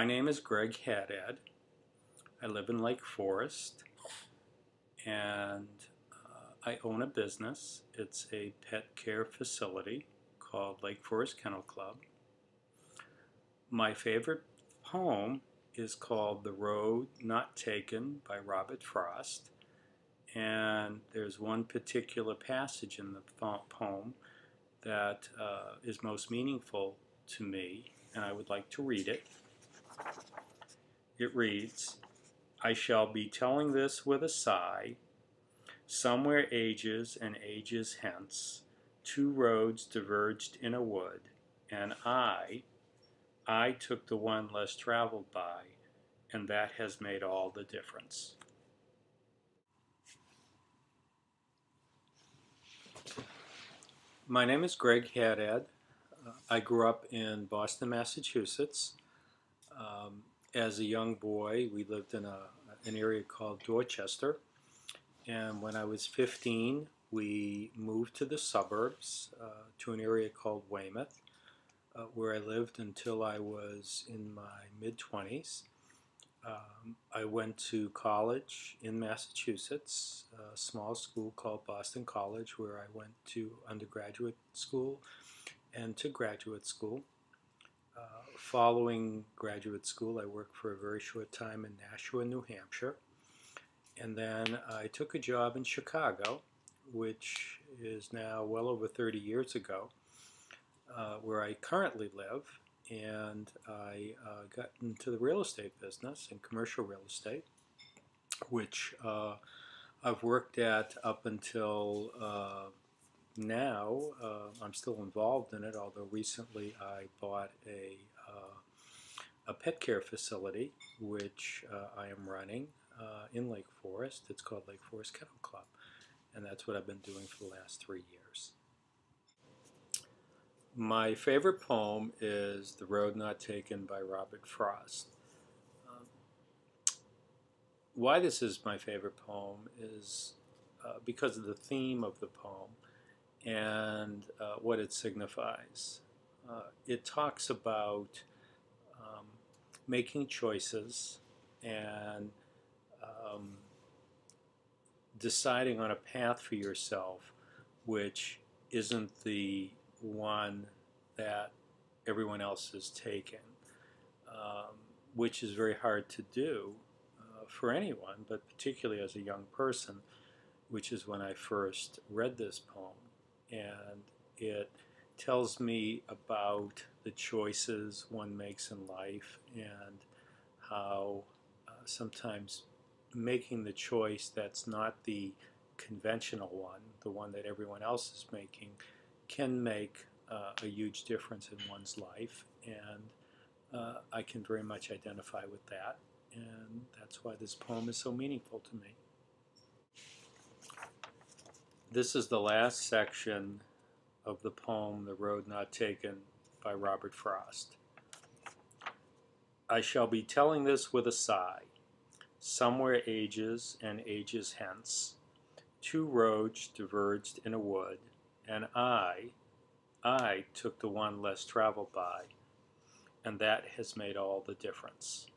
My name is Greg Haddad. I live in Lake Forest, and I own a business. It's a pet care facility called Lake Forest Kennel Club. My favorite poem is called The Road Not Taken by Robert Frost, and there's one particular passage in the poem that is most meaningful to me, and I would like to read it. It reads, "I shall be telling this with a sigh. Somewhere ages and ages hence, two roads diverged in a wood, and I took the one less traveled by, and that has made all the difference." My name is Greg Haddad. I grew up in Boston, Massachusetts. As a young boy, we lived in an area called Dorchester, and when I was 15, we moved to the suburbs, to an area called Weymouth, where I lived until I was in my mid-20s. I went to college in Massachusetts, a small school called Boston College, where I went to undergraduate school and to graduate school. Following graduate school, I worked for a very short time in Nashua, New Hampshire. And then I took a job in Chicago, which is now well over 30 years ago, where I currently live. And I got into the real estate business and commercial real estate, which I've worked at up until now. I'm still involved in it, although recently I bought a pet care facility, which I am running in Lake Forest. It's called Lake Forest Kennel Club, and that's what I've been doing for the last 3 years. My favorite poem is The Road Not Taken by Robert Frost. Why this is my favorite poem is because of the theme of the poem and what it signifies. It talks about making choices and deciding on a path for yourself which isn't the one that everyone else is taking, which is very hard to do for anyone, but particularly as a young person, which is when I first read this poem. And it tells me about the choices one makes in life and how sometimes making the choice that's not the conventional one, the one that everyone else is making, can make a huge difference in one's life. And I can very much identify with that. And that's why this poem is so meaningful to me. This is the last section of the poem, The Road Not Taken by Robert Frost. "I shall be telling this with a sigh. Somewhere ages and ages hence, two roads diverged in a wood, and I took the one less traveled by, and that has made all the difference."